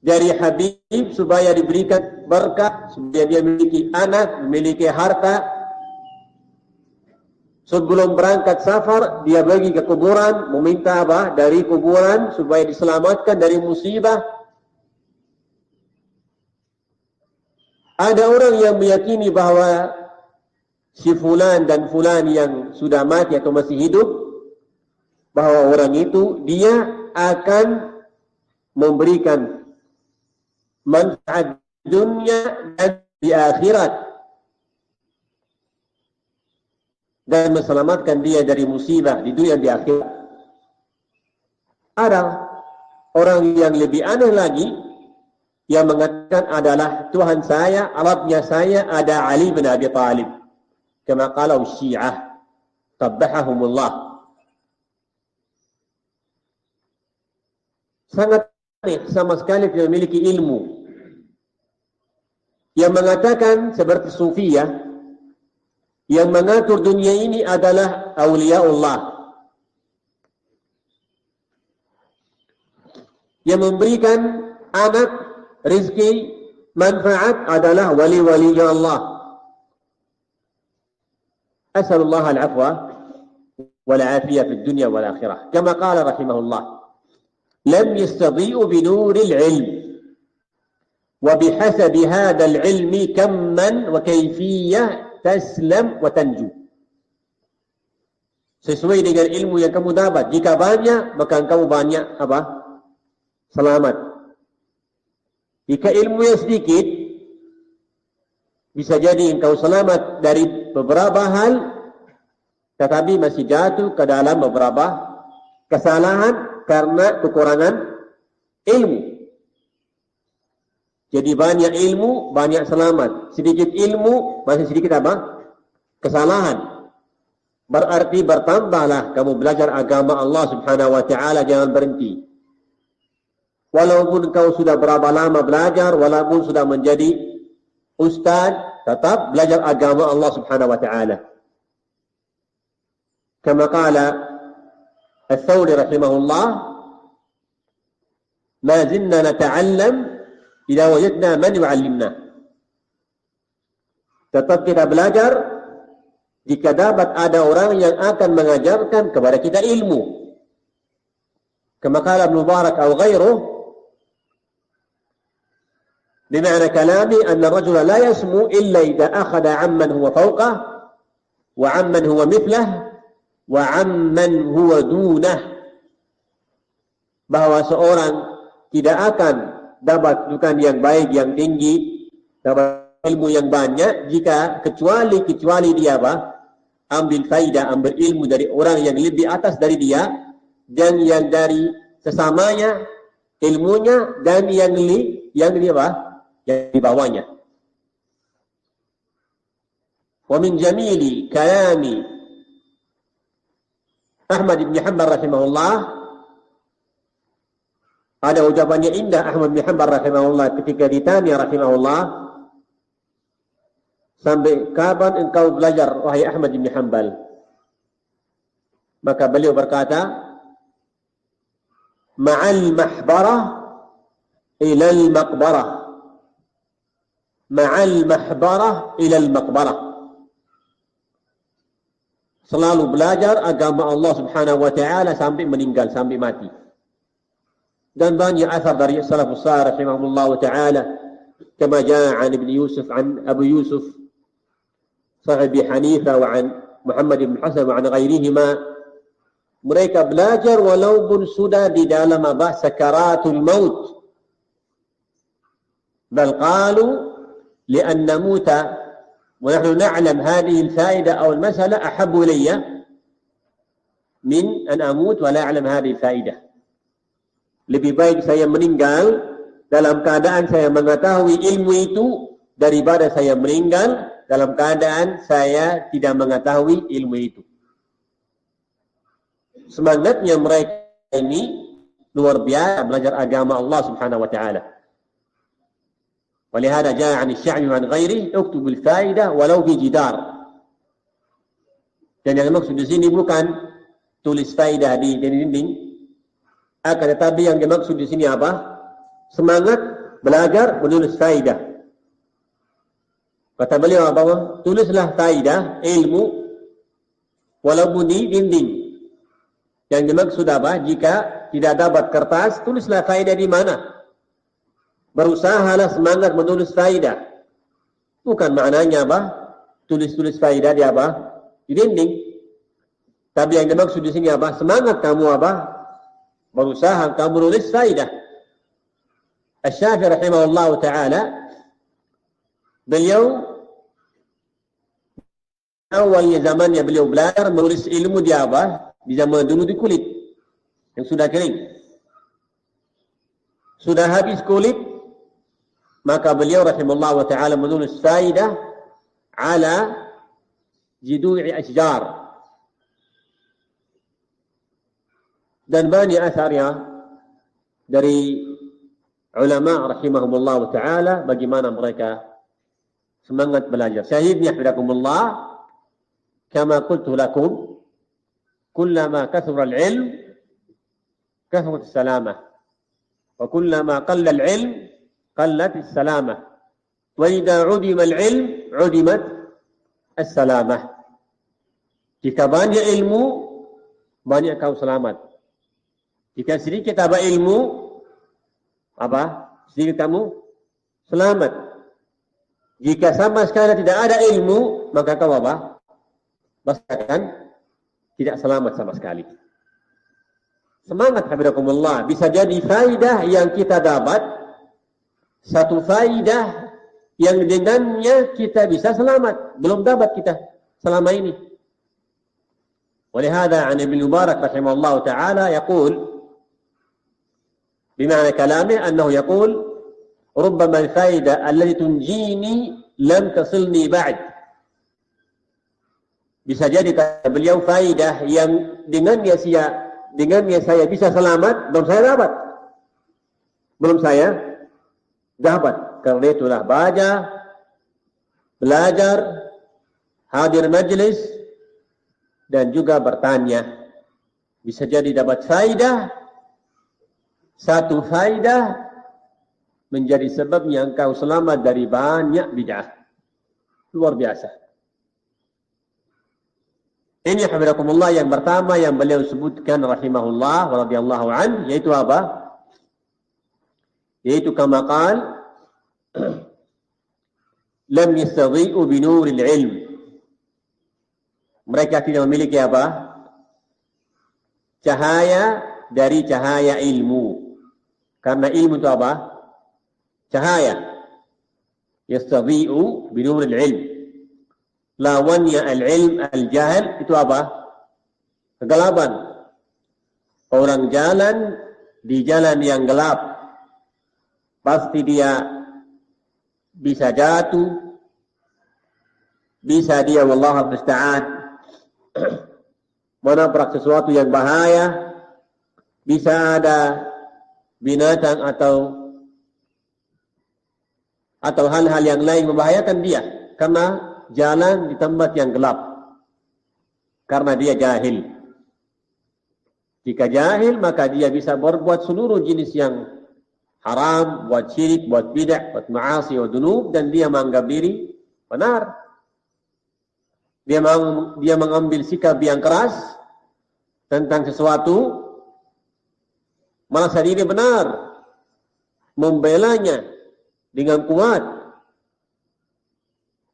dari Habib supaya diberikan berkah, supaya dia memiliki anak, memiliki harta. Sebelum berangkat safar, dia pergi ke kuburan, meminta dari kuburan supaya diselamatkan dari musibah. Ada orang yang meyakini bahwa si fulan dan fulan yang sudah mati atau masih hidup, bahwa orang itu dia akan memberikan manfaat dunia dan di akhirat dan menyelamatkan dia dari musibah di dunia dan di akhirat. Ada orang yang lebih aneh lagi yang mengatakan adalah Tuhan saya, Rabbnya saya ada Ali bin Abi Thalib. Kama qala Syiah qabbahahumullah. Sangat aneh, sama sekali tidak memiliki ilmu. Yang mengatakan seperti Sufiyah, yang mengatur dunia ini adalah awliyaullah. Yang memberikan anak, rizki, manfaat adalah wali-walinya Allah. Asalullah al-afwa wal-afiyah fi dunya wal-akhirah. Kama qala rahimahullah, lam yastadhi'u binuril ilm. وبحسب هذا العلم كما وكيفية تسلم وتنجو. Sesuai dengan ilmu yang kamu dapat. Jika banyak, maka kamu banyak selamat. Jika ilmu yang sedikit, bisa jadi engkau selamat dari beberapa hal, tetapi masih jatuh ke dalam beberapa kesalahan karena kekurangan ilmu. Jadi banyak ilmu, banyak selamat. Sedikit ilmu, masih sedikit kesalahan. Berarti bertambahlah kamu belajar agama Allah subhanahu wa ta'ala, jangan berhenti. Walaupun kau sudah berapa lama belajar, walaupun sudah menjadi ustaz, tetap belajar agama Allah subhanahu wa ta'ala. Kama qala Al-Thawri rahimahullah, ma zinna nata'allam إذا وجدنا من يعلمنا. Tetap kita belajar jika dapat ada orang yang akan mengajarkan kepada kita ilmu. Kama qala Ibn Mubarak atau ghairuh, بمعنى كلامي أن الرجل لا يسمو إلا إذا أخذ عمن هو فوقه وعمن هو مثله وعمن هو دونه. Bahwa seorang tidak akan dapat kedudukan yang baik, yang tinggi, dapat ilmu yang banyak jika kecuali dia ambil faidah, ambil ilmu dari orang yang lebih atas dari dia dan yang dari sesamanya ilmunya dan yang di bawahnya. Wa min jamili kalami Ahmad bin Hanbal rahimahullah, ada ucapannya indah Ahmad bin Hanbal rahimahullah ketika ditanya rahimahullah, sampai kapan engkau belajar wahai Ahmad bin Hanbal? Maka beliau berkata, ma'al mahbarah ilal maqbarah, ma'al mahbarah ilal maqbarah. Selalu belajar agama Allah Subhanahu wa taala sampai meninggal, sampai mati. Dan banyak asar dari salafus salih rahimahullah taala, kama jaa an Ibn Yusuf an Abu Yusuf Sahibi Hanifah wa an Muhammad bin Hasan wa an ghairihima. Mereka belajar walaupun sudah di dalam sakaratul maut. Bal qalu li'an namuta wa nahnu na'lam hadhihi al-fa'idah aw al-mas'ala ahabbu ilayya min an amut wa la a'lam hadhihi al-fa'idah. Lebih baik saya meninggal dalam keadaan saya mengetahui ilmu itu daripada saya meninggal dalam keadaan saya tidak mengetahui ilmu itu. Semangatnya mereka ini luar biasa belajar agama Allah Subhanahu wa taala. Walihada jaa 'an asy-sya'bi wa 'an ghairihi uktub al-fa'idah walau fi jidar. Dan yang maksud di sini bukan tulis faidah di dinding, akan tetapi yang dimaksud di sini apa? Semangat belajar menulis faidah. Kata beliau apa? Tulislah faidah ilmu walaupun di dinding. Yang dimaksud apa? Jika tidak dapat kertas, tulislah faidah di mana? Berusahalah semangat menulis faidah. Bukan maknanya apa? Tulis-tulis faidah di apa? Di dinding. Tapi yang dimaksud di sini apa? Semangat kamu apa? Berusaha kamu menulis faidah. Asy-Syafi'i rahimahullah taala, beliau awalnya zamannya beliau belajar menulis ilmu di apa? Di zaman dulu di kulit yang sudah kering. Sudah habis kulit, maka beliau rahimahullah ta'ala menulis faidah ala jidu'i asjar. Dan banyak asarnya dari ulama rahimahumullah ta'ala bagaimana mereka semangat belajar. Syahidnya hafizakumullah, kama qultu lakum, kullama kathura al-ilm kathurat as-salamah wa kullama qalla al-ilm qallat as-salamah wa idza 'udima al-ilm 'udimat as-salamah. Jika banyak ilmu, banyak kau selamat. Jika sedikit apa ilmu, apa? Sedikit kamu selamat. Jika sama sekali tidak ada ilmu, maka kau apa? Bahkan tidak selamat sama sekali. Semangat hafizakumullah. Bisa jadi faidah yang kita dapat, satu faidah yang dengannya kita bisa selamat. Belum dapat kita selama ini. Walihada an Ibn Mubarak rahimahullah ta'ala yaqul, بمعنى كلامه أنه يقول ربما الفائدة التي تنجيني لم تصلني بعد. Bisa jadi kata beliau faidah yang dengannya saya bisa selamat, belum saya dapat. Karena itulah belajar, hadir majlis dan juga bertanya. Bisa jadi dapat faidah, satu faidah menjadi sebabnya engkau selamat dari banyak bid'ah. luar biasa. Ini hafizakumullah yang pertama yang beliau sebutkan rahimahullah wa radhiyallahu an, yaitu apa? Yaitu kama qal lam yastadhi'u bi nuril ilm. Mereka tidak memiliki apa? Cahaya dari cahaya ilmu. Karena ilmu itu apa? Cahaya. Yastadhi'u bi nuril ilm. Lawannya al-ilm, al-jahil itu apa? Kegelapan. Orang jalan di jalan yang gelap, pasti dia bisa jatuh, bisa dia wallahu musta'an menabrak sesuatu yang bahaya, bisa ada binatang atau hal-hal yang lain membahayakan dia karena jalan di tempat yang gelap, karena dia jahil. Jika jahil, maka dia bisa berbuat seluruh jenis yang haram, buat syirik, buat bid'ah, buat ma'asi, buat dunub, dan dia menganggap diri benar. Dia mengambil sikap yang keras tentang sesuatu, merasa diri benar, membelanya dengan kuat.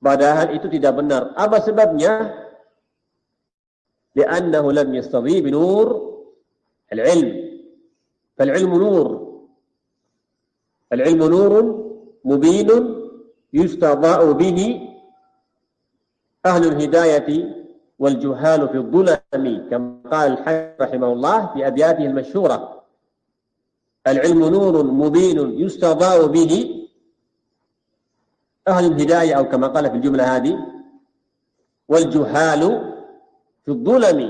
Padahal itu tidak benar. Apa sebabnya? Li'annahu lam yastadhi bi nur al-ilm. Fal-ilmu nur. Al-ilmu nurun mubinun yustadha'u bihi ahlul hidayati wal juhalu fi dhulami. Kama qala al-Hajj rahimahullah fi abyatihi al-mashhurah. Al-ilmu nurun mubinun yustadha'u bihi أهل الهداية أو كما قال في الجملة هذه والجهال في الظلم.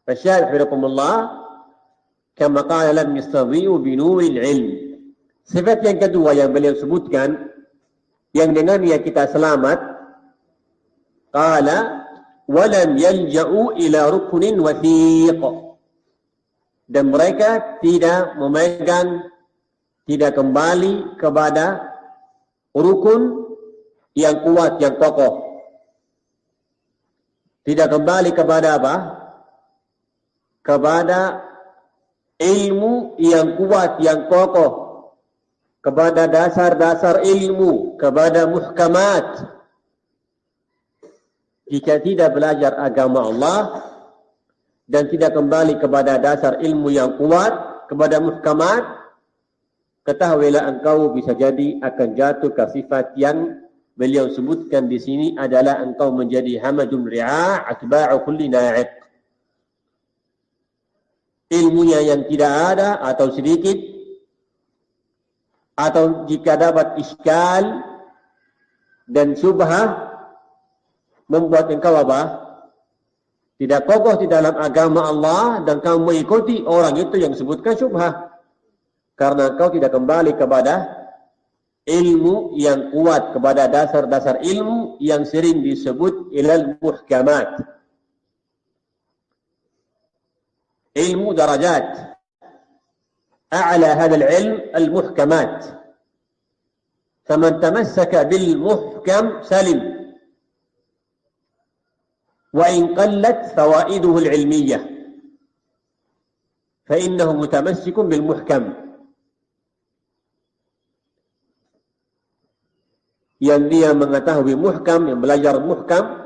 فالشارح حفظكم الله كما قال لم يستضيئوا بنور العلم. Sifat yang kedua yang beliau sebutkan yang dengannya kita selamat, qala walam yalja'u ila ruknin wathiq, dan mereka tidak memegang, tidak kembali kepada rukun yang kuat, yang kokoh. Tidak kembali kepada apa? Kepada ilmu yang kuat, yang kokoh. Kepada dasar-dasar ilmu, kepada muhkamat. Jika tidak belajar agama Allah dan tidak kembali kepada dasar ilmu yang kuat, kepada muhkamat, ketahuilah engkau bisa jadi akan jatuh ke sifat yang beliau sebutkan di sini adalah engkau menjadi hamadun ri'a' atba'u kulli na'iq. Ilmunya yang tidak ada atau sedikit, atau jika dapat iskal dan syubhah membuat engkau apa? Tidak kokoh di dalam agama Allah dan kamu mengikuti orang itu yang disebutkan syubhah. Karena kau tidak kembali kepada ilmu yang kuat, kepada dasar-dasar ilmu yang sering disebut ilal muhkamat. Ilmu darajat. A'la hadal ilm al-muhkamat. Faman tamassaka bil muhkam salim. Wa in qallat fawaiduhu al-ilmiyah. Fa innahu mutamassikun bil muhkam. Yang dia mengetahui muhkam, yang belajar muhkam,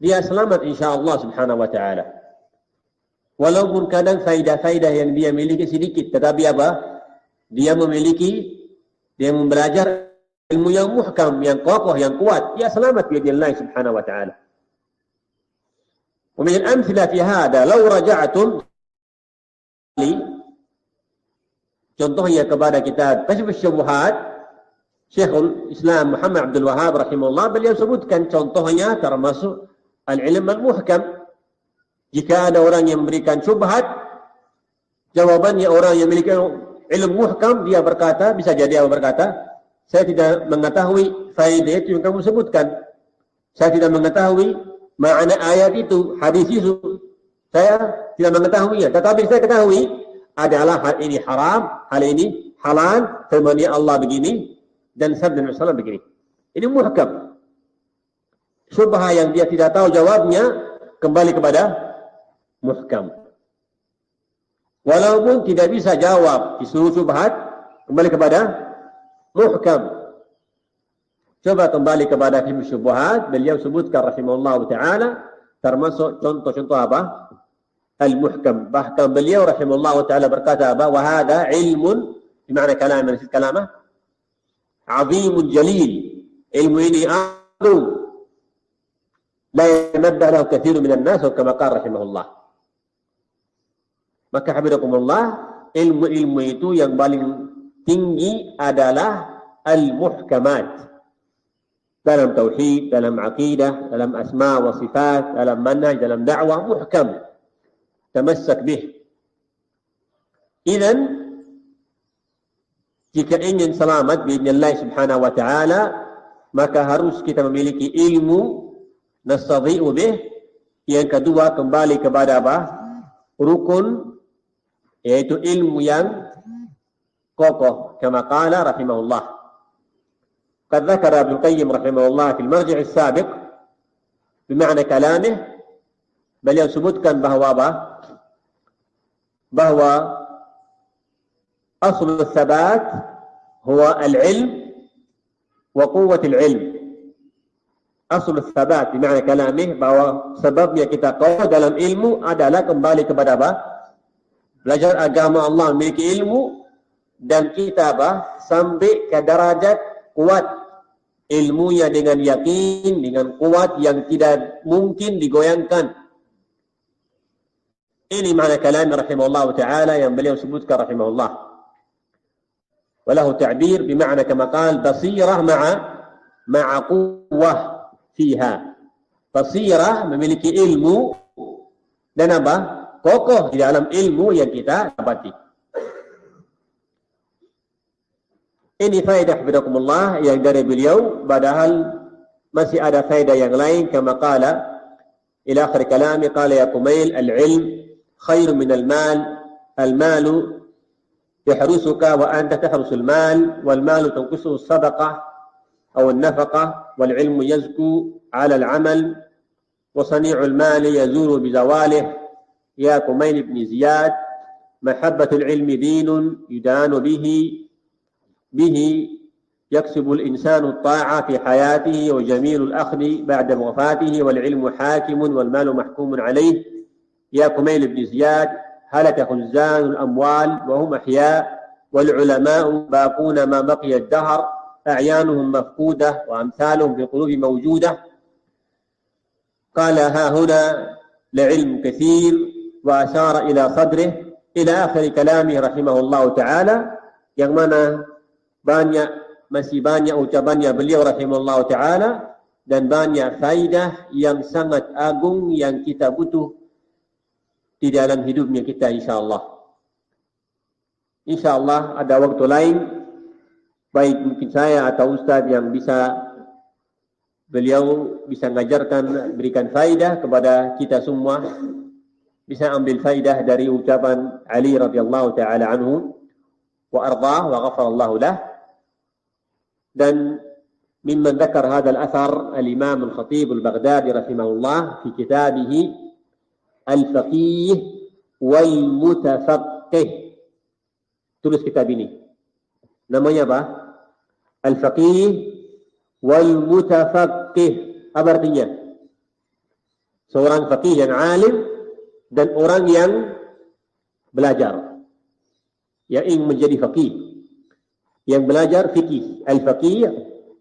dia selamat insyaAllah subhanahu wa ta'ala. Walaupun kadang faidah-faidah yang dia miliki sedikit, tetapi apa? Dia belajar ilmu yang muhkam, yang kokoh, yang kuat, dia selamat biidznillah subhanahu wa ta'ala. ومن الأمثلة في هذا لو رجعتم, contohnya kepada kitab Kashf asy-Syubhat Syekhul Islam Muhammad Abdul Wahhab rahimahullah, beliau sebutkan contohnya termasuk al-ilm al-muhkam. Jika ada orang yang memberikan syubhat, jawabannya orang yang memiliki ilmu muhkam, dia berkata, bisa jadi dia berkata, saya tidak mengetahui faedah itu yang kamu sebutkan. Saya tidak mengetahui makna ayat itu, hadis itu. Saya tidak mengetahuinya. Tetapi saya ketahui adalah hal ini haram, hal ini halal, firman Allah begini, dan sabda Nabi sallallahu begini. Ini muhkam. Syubhah yang dia tidak tahu jawabnya kembali kepada muhkam. Walaupun tidak bisa jawab di seluruh syubhat, kembali kepada muhkam. Coba kembali kepada ilmu syubhat, beliau sebutkan rahimahullah ta'ala, termasuk contoh-contoh apa? Al-muhkam. Bahkan beliau rahimahullah ta'ala berkata apa? Wahada ilmun, bimana kalam, maksud kalamah? Azimun jalil. Ilmu ini agung. La yanabdah lahu kathiru minan nas, kama qala rahimahullah. Maka habibakumullah, ilmu-ilmu itu yang paling tinggi adalah al-muhkamat. Dalam tauhid, dalam akidah, dalam asma wa sifat, dalam manhaj, dalam dakwah, muhkam. Tamassak bih. Idzan, jika ingin selamat biidznillah subhanahu wa ta'ala, maka harus kita memiliki ilmu nastadhi'u bih. Yang kedua, kembali kepada apa? Rukun, yaitu ilmu yang kokoh. Kama qala rahimahullah. قد ذكر ابن القيم رحمه الله في المرجع السابق بمعنى كلامه beliau sebutkan bahwa asal al-thabat huwa al-ilm wa quwwat al-ilm. Asal al-thabat bima'na kalamih, bahwa sebabnya kita kokoh dalam ilmu adalah kembali kepada apa? Belajar agama Allah, memiliki ilmu, dan kita sampai ke derajat kuat ilmunya dengan yakin, dengan kuat yang tidak mungkin digoyangkan. Ini makna kalam rahimahullah ta'ala yang beliau sebutkan rahimahullah. Walahu ta'bir bima'na kama qal basirah ma'a quwwah fiha. Basirah, memiliki ilmu, dan apa? Kokoh di dalam ilmu yang kita dapati. Ini faedah bidakumullah yang dari beliau, padahal masih ada faedah yang lain. Kama qala ila akhir kalami, qala ya Kumail, al-ilm khair min al-mal, al-malu yahrusuka wa anta tahrusul mal, wal malu tanqusu as-sadaqah aw an-nafaqah, wal ilmu yazku ala al-amal wa sani'ul mali yazuru bi zawalih. Ya Kumail ibn Ziyad, mahabbatul ilmi dinun yudanu bihi يكسب الإنسان الطاعة في حياته، وجميل الأخذ بعد وفاته، والعلم حاكم والمال محكوم عليه. يا كميل بن زياد، هلك خزان الأموال وهم أحياء، والعلماء باقون ما بقي الدهر، أعيانهم مفقودة وأمثالهم في القلوب موجودة. قال ها هنا لعلم كثير، وأشار إلى صدره إلى آخر كلامه رحمه الله تعالى، yang mana masih banyak ucapannya beliau rahimahullah ta'ala, dan banyak faidah yang sangat agung yang kita butuh di dalam hidupnya kita, insyaAllah. InsyaAllah ada waktu lain, baik mungkin saya atau Ustaz yang beliau bisa mengajarkan, berikan faidah kepada kita semua, bisa ambil faidah dari ucapan Ali radhiyallahu ta'ala anhu wa ardhah wa ghafarallahu lah. Dan mimman dzakar hadzal athar al-Imam al-Khatib al-Baghdadi rahimahullah fi kitabih Al-Faqih wal Mutafaqqih. Tulis kitab ini. Namanya apa? Al-Faqih wal Mutafaqqih. Apa artinya? Seorang faqih yang alim dan orang yang belajar, yang ingin menjadi faqih, yang belajar fikih. Al-Faqih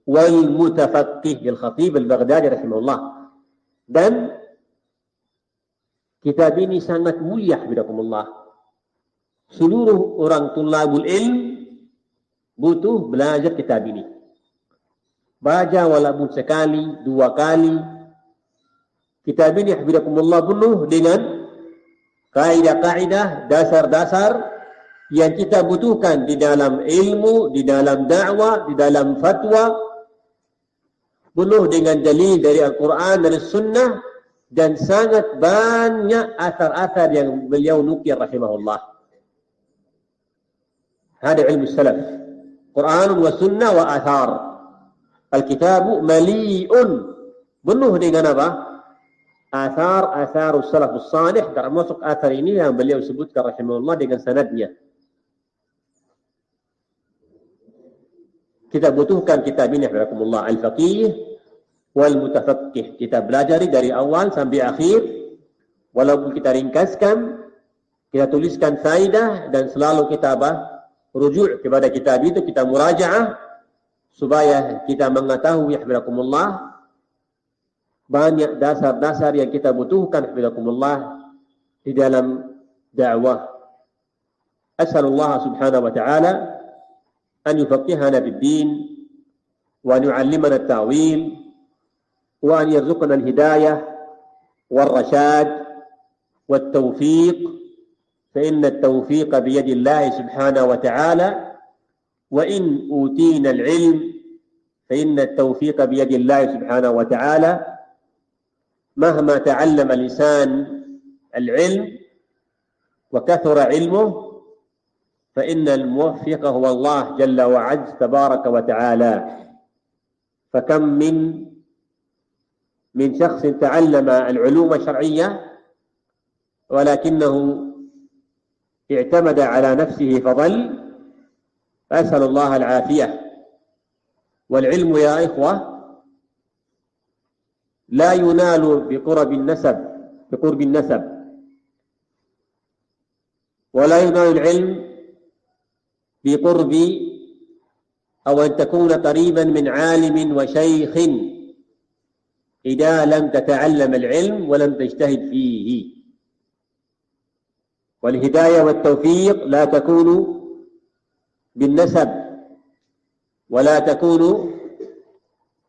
wal Mutafaqqih al-Khatib al-Baghdadi rahimahullah. Dan kitab ini sangat mulia bidakumullah. Seluruh orang tulabul ilm butuh belajar kitab ini. Baca walaupun sekali, 2 kali. Kitab ini bidakumullah penuh dengan kaidah-kaidah, dasar-dasar yang kita butuhkan di dalam ilmu, di dalam dakwah, di dalam fatwa, penuh dengan dalil dari Al-Quran dan Sunnah, dan sangat banyak asar-asar yang beliau nukir rahimahullah. Hada ilmu salaf, Quran wa Sunnah wa athar. Al-kitabu mali'un, penuh dengan apa? Athar salafus salih, termasuk athar ini yang beliau sebutkan rahimahullah dengan sanadnya. Kita butuhkan kitab ini rahimahullah, al-faqih wal mutafaqqih. Kita belajar dari awal sampai akhir, walaupun kita ringkaskan, kita tuliskan faidah, dan selalu kita rujuk kepada kitab itu, kita murajaah supaya kita mengetahui rahimahullah banyak dasar-dasar yang kita butuhkan rahimahullah di dalam dakwah. As'alullah subhanahu wa ta'ala an yufaqqihana bid-din wa an yu'allimana at-ta'wil wa an yarzuqna al-hidayah wal-rashad wat-tawfiq, fa inna at-tawfiqa bi yadi Allah subhanahu wa ta'ala, wa in utina al-'ilm fa inna at-tawfiqa bi yadi Allah subhanahu wa ta'ala. مهما تعلم الإنسان العلم وكثر علمه فإن الموفق هو الله جل وعز تبارك وتعالى. فكم من شخص تعلم العلوم الشرعية ولكنه اعتمد على نفسه فضل، فأسأل الله العافية. والعلم يا إخوة لا ينال بقرب النسب، ولا ينال العلم بقرب أو أن تكون قريبا من عالم وشيخ إذا لم تتعلم العلم ولم تجتهد فيه. والهداية والتوفيق لا تكون بالنسب ولا تكون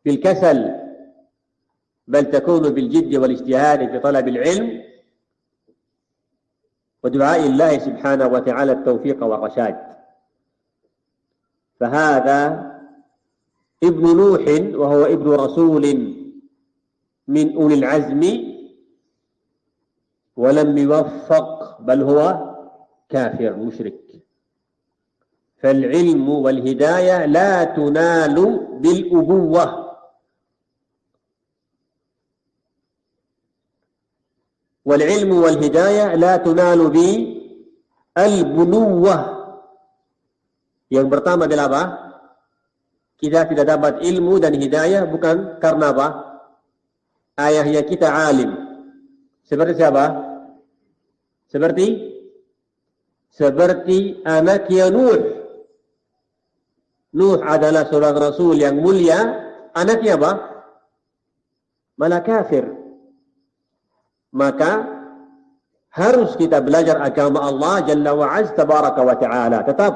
بالكسل، بل تكون بالجد والاجتهاد في طلب العلم ودعاء الله سبحانه وتعالى التوفيق والرشاد. فهذا ابن نوح وهو ابن رسول من أولي العزم ولم يوفق، بل هو كافر مشرك. فالعلم والهداية لا تنال بالأبوة، والعلم والهداية لا تنال بالبنوة. Yang pertama adalah apa? Kita tidak dapat ilmu dan hidayah bukan karena apa? Ayahnya kita alim. Seperti siapa? Seperti anaknya Nuh. Nuh adalah seorang rasul yang mulia, anaknya apa? Malah kafir. Maka harus kita belajar agama Allah Jalla wa Azza Tabaraka wa Ta'ala. Tetap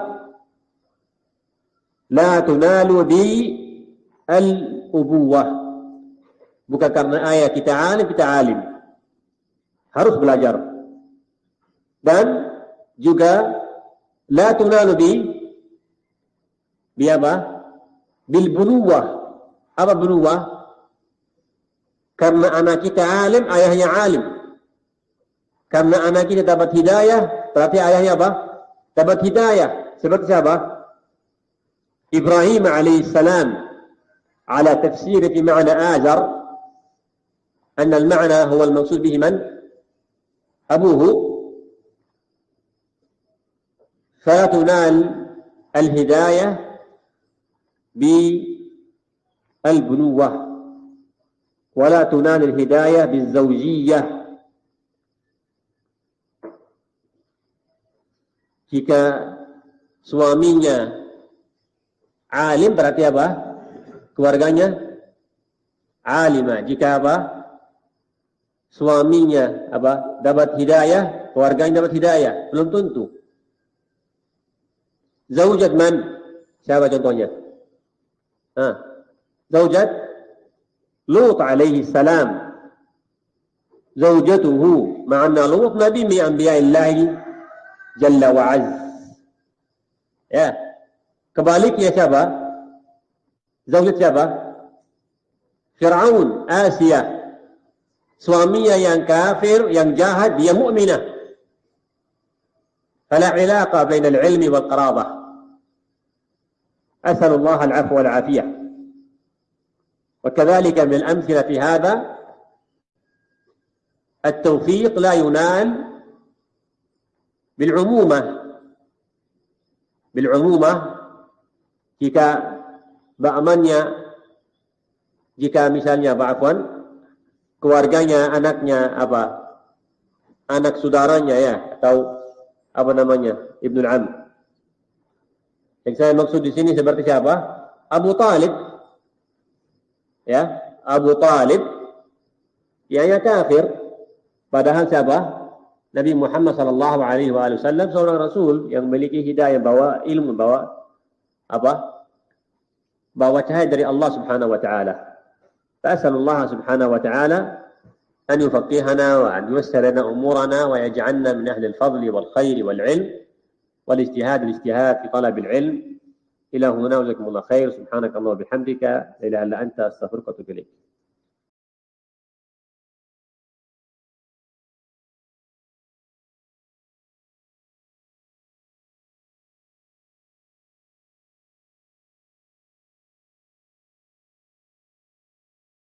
la tunalu bi al-ubuwah, bukan karena ayah kita alim, harus belajar. Dan juga la tunalu bi apa? Bil bunuwah. Apa bunuwah? Karena anak kita alim, ayahnya alim. Karena anak kita dapat hidayah, berarti ayahnya apa? Dapat hidayah. Seperti siapa? Ibrahim alaihissalam. Ala tafsir fi ma'na Azar. Anna al-ma'na huwa al-maqsud bihi man? Abuhu. Fatunal al-hidayah bil-bunuwah. ولا تنال الهداية بالزوجية. Jika suaminya alim berarti apa? Keluarganya alimah. Jika apa? Suaminya apa? Dapat hidayah, keluarganya dapat hidayah. Belum tentu. Zaujat man? Siapa contohnya? Zaujat Lut alaihi salam. Zaujatuhu. Ma'anna Lut nabi min anbiya'illahi Jalla wa Azz. Ya. Kebaliknya siapa? Zaujat siapa? Fir'aun, Asia. Suaminya yang kafir, yang jahat, dia mu'minah. Fala ilaqa bainal ilmi wal qarabah. As'alullah al-'afwa wal 'afiyah. وكذلك من الأمثلة في هذا التوفيق لا ينال بالعمومة jika misalnya keluarganya, anaknya anak saudaranya ya, atau ibnul am. Yang saya maksud di sini seperti siapa? Abu Talib. Ya, Abu Talib ia kafir, padahal siapa? Nabi Muhammad sallallahu alaihi wasallam seorang rasul yang memiliki hidayah, bawa ilmu, bawa cahaya dari Allah Subhanahu wa taala. Fa'asalullah Subhanahu wa taala an yufaqqihana wa an yuyassir lana umurana wa yaj'alna min ahli al-fadl wal khair wal 'ilm wal ijtihad fi talab al-'ilm. Ila huna wa jazakumullahu khair. Subhanakallahumma wa bihamdika la ilaha illa anta astaghfiruka wa atubu ilaik.